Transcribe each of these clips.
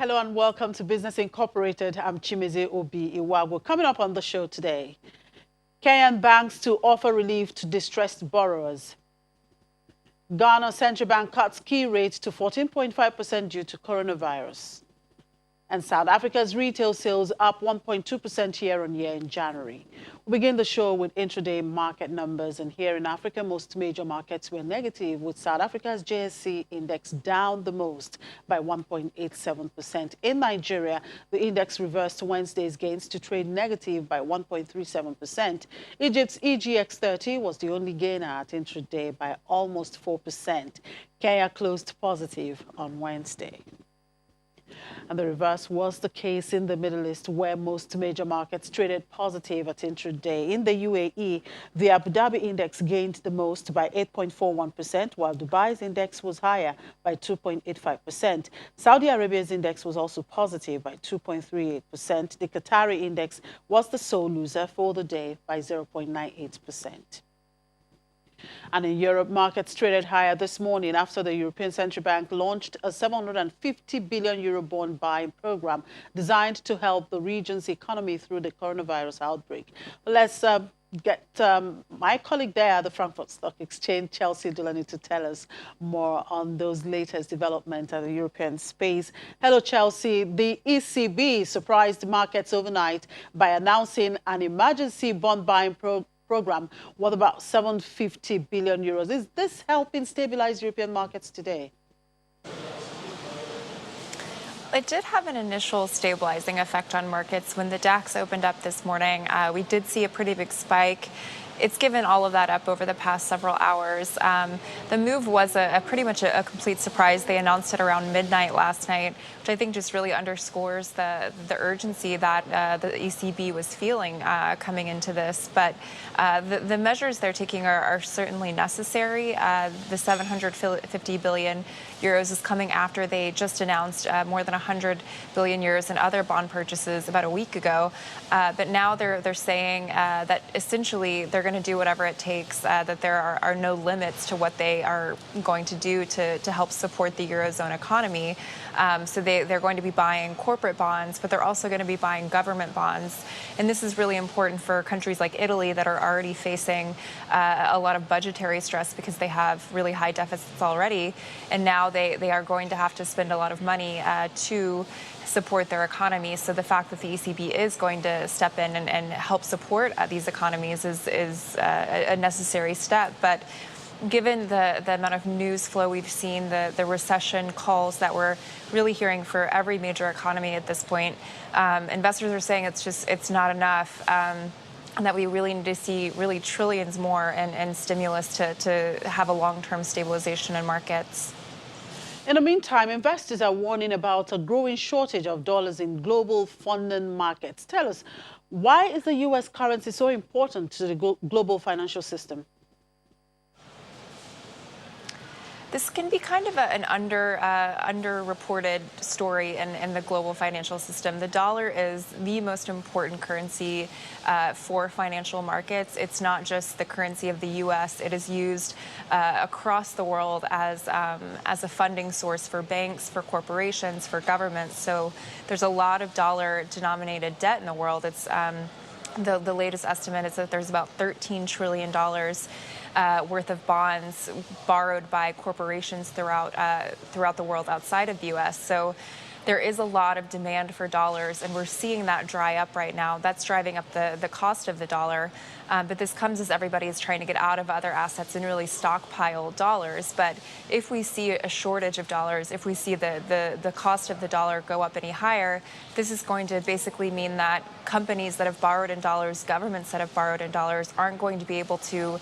Hello and welcome to Business Incorporated. I'm Chimeze Obi Iwago. Coming up on the show today, Kenyan banks to offer relief to distressed borrowers. Ghana Central Bank cuts key rate to 14.5% due to coronavirus. And South Africa's retail sales up 1.2% year-on-year in January. We begin the show with intraday market numbers. And here in Africa, most major markets were negative, with South Africa's JSE index down the most by 1.87%. In Nigeria, the index reversed Wednesday's gains to trade negative by 1.37%. Egypt's EGX 30 was the only gainer at intraday by almost 4%. Kenya closed positive on Wednesday. And the reverse was the case in the Middle East, where most major markets traded positive at intraday. In the UAE, the Abu Dhabi index gained the most by 8.41%, while Dubai's index was higher by 2.85%. Saudi Arabia's index was also positive by 2.38%. The Qatari index was the sole loser for the day by 0.98%. And in Europe, markets traded higher this morning after the European Central Bank launched a 750 billion euro bond buying program designed to help the region's economy through the coronavirus outbreak. Let's get my colleague there at the Frankfurt Stock Exchange, Chelsea Dulani, to tell us more on those latest developments at the European space. Hello, Chelsea. The ECB surprised markets overnight by announcing an emergency bond buying program worth about 750 billion euros. Is this helping stabilize European markets today? It did have an initial stabilizing effect on markets. When the DAX opened up this morning, we did see a pretty big spike. It's given all of that up over the past several hours. The move was pretty much a complete surprise. They announced it around midnight last night, which I think just really underscores the urgency that the ECB was feeling coming into this. But the measures they're taking are certainly necessary. The 750 billion euros is coming after they just announced more than 100 billion euros in other bond purchases about a week ago. But now they're saying that essentially they're going to do whatever it takes, that there are no limits to what they are going to do to help support the Eurozone economy. So they're going to be buying corporate bonds, but they're also going to be buying government bonds. And this is really important for countries like Italy that are already facing a lot of budgetary stress because they have really high deficits already. And now they are going to have to spend a lot of money to support their economy. So the fact that the ECB is going to step in and help support these economies is a necessary step. But given the amount of news flow we've seen, the recession calls that we're really hearing for every major economy at this point, investors are saying it's not enough. And that we really need to see really trillions more in stimulus to have a long-term stabilization in markets. In the meantime, investors are warning about a growing shortage of dollars in global funding markets. Tell us, why is the U.S. currency so important to the global financial system? This can be kind of an underreported story in the global financial system. The dollar is the most important currency for financial markets. It's not just the currency of the U.S. It is used across the world as a funding source for banks, for corporations, for governments. So there's a lot of dollar-denominated debt in the world. It's the latest estimate is that there's about $13 trillion worth of bonds borrowed by corporations throughout the world outside of the U.S. So there is a lot of demand for dollars, and we're seeing that dry up right now. That's driving up the cost of the dollar. But this comes as everybody is trying to get out of other assets and really stockpile dollars. But if we see a shortage of dollars, if we see the cost of the dollar go up any higher, this is going to basically mean that companies that have borrowed in dollars, governments that have borrowed in dollars, aren't going to be able to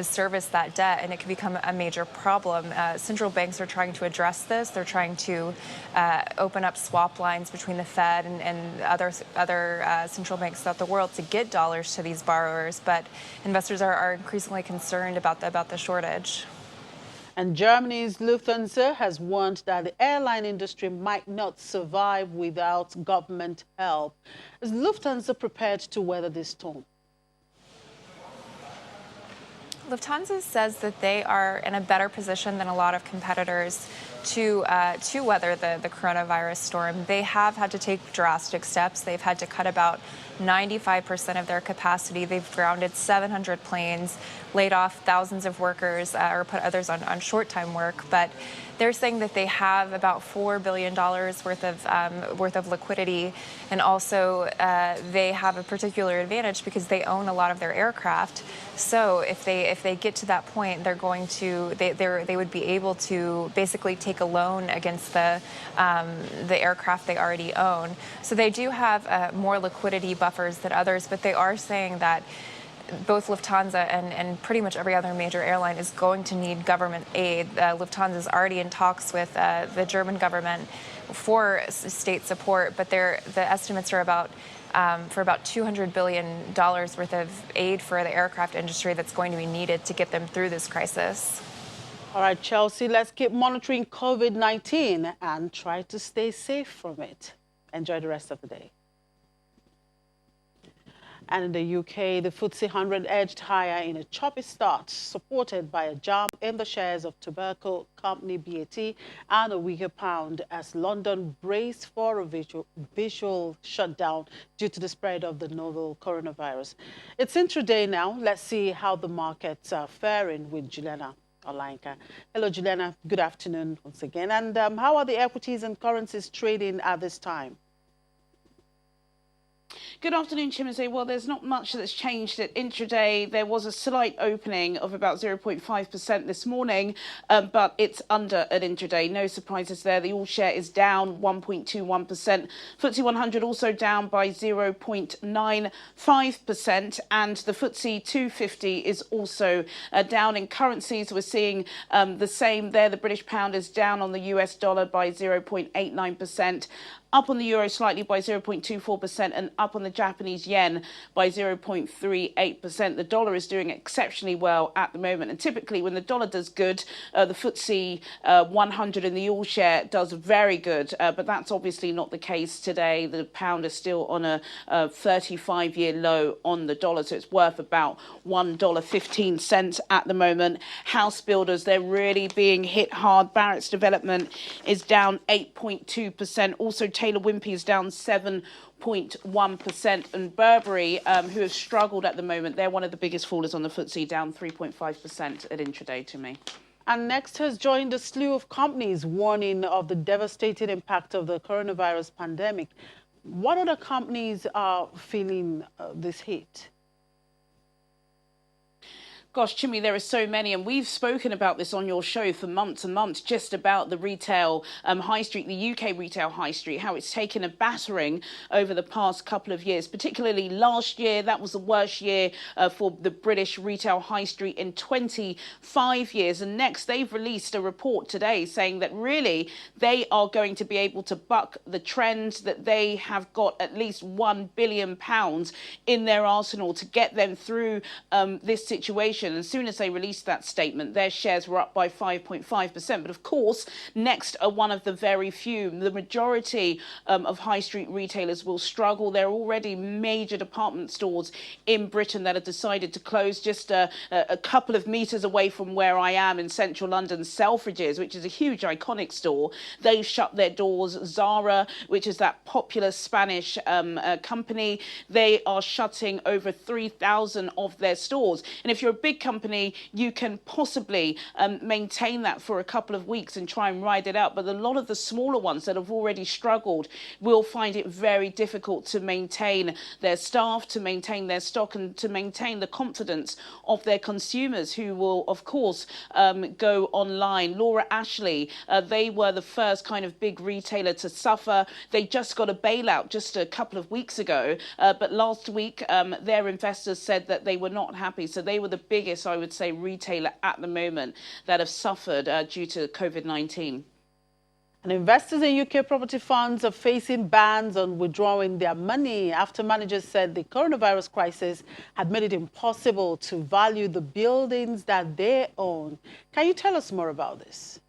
service that debt, and it can become a major problem. Central banks are trying to address this. They're trying to open up swap lines between the Fed and other central banks throughout the world to get dollars to these borrowers. But investors are increasingly concerned about the shortage. And Germany's Lufthansa has warned that the airline industry might not survive without government help. Is Lufthansa prepared to weather this storm? Lufthansa says that they are in a better position than a lot of competitors to weather the coronavirus storm. They have had to take drastic steps. They've had to cut about 95% of their capacity. They've grounded 700 planes, laid off thousands of workers, or put others on short-time work. But they're saying that they have about $4 billion worth of liquidity, and also they have a particular advantage because they own a lot of their aircraft. So if they get to that point, they're going to they would be able to basically take a loan against the aircraft they already own. So they do have more liquidity buffers than others, but they are saying that both Lufthansa and pretty much every other major airline is going to need government aid. Lufthansa is already in talks with the German government for state support, but the estimates are for about $200 billion worth of aid for the aircraft industry that's going to be needed to get them through this crisis. All right, Chelsea, let's keep monitoring COVID-19 and try to stay safe from it. Enjoy the rest of the day. And in the UK, the FTSE 100 edged higher in a choppy start, supported by a jump in the shares of tobacco company BAT and a weaker pound as London braced for a visual shutdown due to the spread of the novel coronavirus. It's intraday now. Let's see how the markets are faring with Juliana Olayinka. Hello, Juliana. Good afternoon once again. And how are the equities and currencies trading at this time? Good afternoon, Chimezie. Well, there's not much that's changed at intraday. There was a slight opening of about 0.5% this morning, but it's under at intraday. No surprises there. The all-share is down 1.21%. FTSE 100 also down by 0.95%, and the FTSE 250 is also down. In currencies, we're seeing the same there. The British pound is down on the US dollar by 0.89%. Up on the euro slightly by 0.24% and up on the Japanese yen by 0.38%. The dollar is doing exceptionally well at the moment. And typically when the dollar does good, the FTSE 100 and the all-share does very good. But that's obviously not the case today. The pound is still on a 35-year low on the dollar. So it's worth about $1.15 at the moment. House builders, they're really being hit hard. Barratt's Development is down 8.2%. Also, Taylor Wimpey is down 7.1%, and Burberry, who have struggled at the moment, they're one of the biggest fallers on the FTSE, down 3.5% at intraday to me. And next has joined a slew of companies warning of the devastating impact of the coronavirus pandemic. What other companies are feeling this hit? Gosh, Chimmy, there are so many, and we've spoken about this on your show for months and months, just about the retail high street, the UK retail high street, how it's taken a battering over the past couple of years, particularly last year. That was the worst year for the British retail high street in 25 years. And next, they've released a report today saying that really they are going to be able to buck the trend, that they have got at least £1 billion in their arsenal to get them through this situation. As soon as they released that statement, their shares were up by 5.5%. But of course, Next are one of the very few. The majority of high street retailers will struggle. There are already major department stores in Britain that have decided to close. Just a couple of metres away from where I am in central London, Selfridges, which is a huge iconic store, they've shut their doors. Zara, which is that popular Spanish company, they are shutting over 3,000 of their stores. And if you're a big company, you can possibly maintain that for a couple of weeks and try and ride it out. But a lot of the smaller ones that have already struggled will find it very difficult to maintain their staff, to maintain their stock, and to maintain the confidence of their consumers, who will, of course, go online. Laura Ashley, they were the first kind of big retailer to suffer. They just got a bailout just a couple of weeks ago. But last week, their investors said that they were not happy. So they were the biggest, I would say, retailer at the moment that have suffered due to COVID-19. And investors in UK property funds are facing bans on withdrawing their money after managers said the coronavirus crisis had made it impossible to value the buildings that they own. Can you tell us more about this?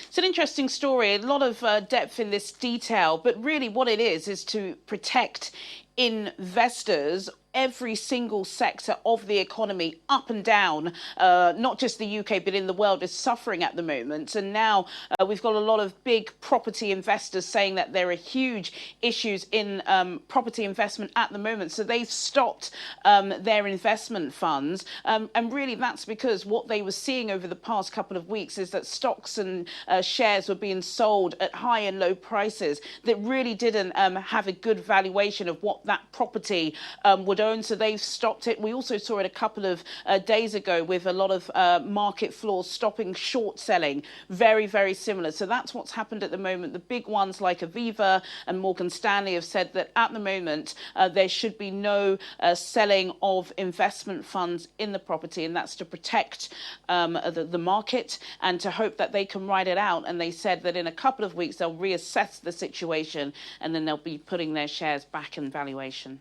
It's an interesting story, a lot of depth in this detail, but really what it is to protect investors every single sector of the economy up and down, not just the UK, but in the world, is suffering at the moment. And now we've got a lot of big property investors saying that there are huge issues in property investment at the moment. So they've stopped their investment funds. And really, that's because what they were seeing over the past couple of weeks is that stocks and shares were being sold at high and low prices that really didn't have a good valuation of what that property would own. So they've stopped it. We also saw it a couple of days ago with a lot of market floors stopping short selling. Very, very similar. So that's what's happened at the moment. The big ones like Aviva and Morgan Stanley have said that at the moment there should be no selling of investment funds in the property, and that's to protect the market and to hope that they can ride it out. And they said that in a couple of weeks they'll reassess the situation and then they'll be putting their shares back in valuation.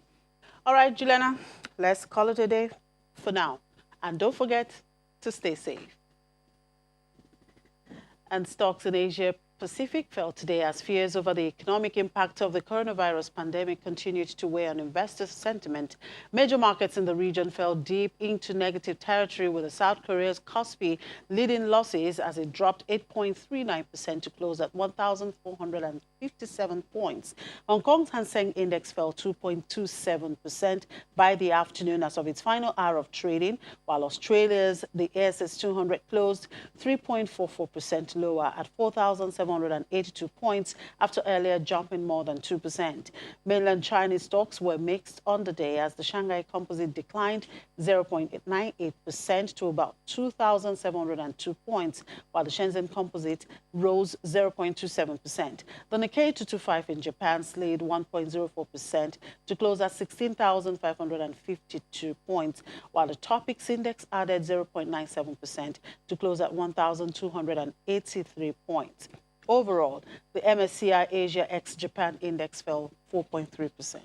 All right, Juliana, let's call it a day for now. And don't forget to stay safe. And stocks in Asia Pacific fell today as fears over the economic impact of the coronavirus pandemic continued to weigh on investor sentiment. Major markets in the region fell deep into negative territory, with the South Korea's Kospi leading losses as it dropped 8.39% to close at 1,457 points. Hong Kong's Hang Seng Index fell 2.27% by the afternoon as of its final hour of trading, while Australia's the ASX 200 closed 3.44% lower at 4,782 points after earlier jumping more than 2%. Mainland Chinese stocks were mixed on the day as the Shanghai Composite declined 0.98% to about 2,702 points, while the Shenzhen Composite rose 0.27%. The Nikkei 225 in Japan slid 1.04% to close at 16,552 points, while the Topix Index added 0.97% to close at 1,283 points. Overall, the MSCI Asia ex-Japan Index fell 4.3%.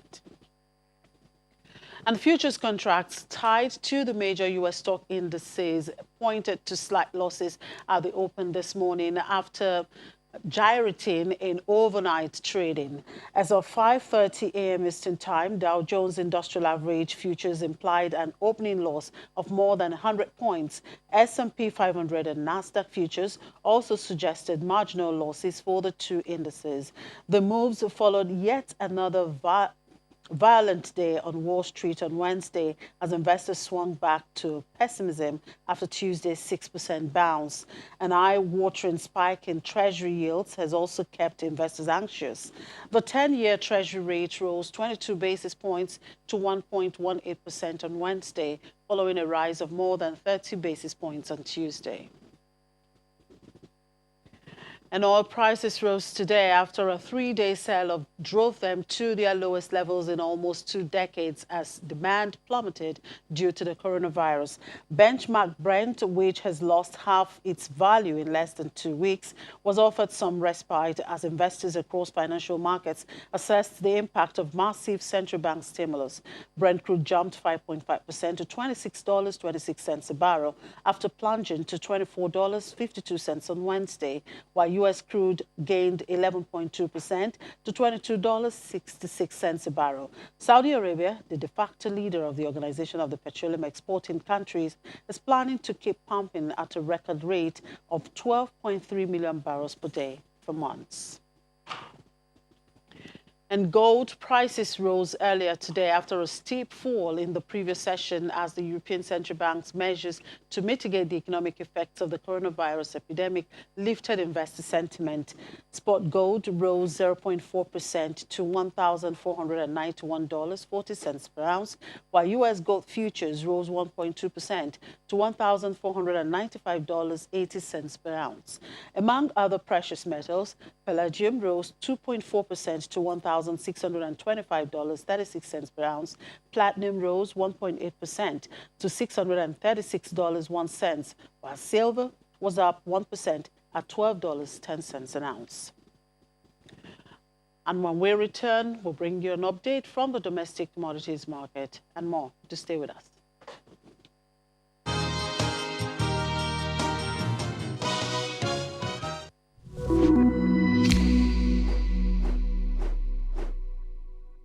And futures contracts tied to the major U.S. stock indices pointed to slight losses at the open this morning after gyrating in overnight trading. As of 5:30 a.m. Eastern Time, Dow Jones Industrial Average futures implied an opening loss of more than 100 points. S&P 500 and Nasdaq futures also suggested marginal losses for the two indices. The moves followed yet another violent day on Wall Street on Wednesday as investors swung back to pessimism after Tuesday's 6% bounce. An eye-watering spike in Treasury yields has also kept investors anxious. The 10-year Treasury rate rose 22 basis points to 1.18% on Wednesday, following a rise of more than 30 basis points on Tuesday. And oil prices rose today after a three-day sell-off drove them to their lowest levels in almost 2 decades as demand plummeted due to the coronavirus. Benchmark Brent, which has lost half its value in less than 2 weeks, was offered some respite as investors across financial markets assessed the impact of massive central bank stimulus. Brent crude jumped 5.5% to $26.26 a barrel after plunging to $24.52 on Wednesday, while U.S. crude gained 11.2% to $22.66 a barrel. Saudi Arabia, the de facto leader of the Organization of the Petroleum Exporting Countries, is planning to keep pumping at a record rate of 12.3 million barrels per day for months. And gold prices rose earlier today after a steep fall in the previous session as the European Central Bank's measures to mitigate the economic effects of the coronavirus epidemic lifted investor sentiment. Spot gold rose 0.4% to $1,491.40 per ounce, while U.S. gold futures rose 1.2% to $1,495.80 per ounce. Among other precious metals, palladium rose 2.4% to $1,625.36 per ounce. Platinum rose 1.8% to $636.01, while silver was up 1% at $12.10 an ounce. And when we return, we'll bring you an update from the domestic commodities market and more. To stay with us.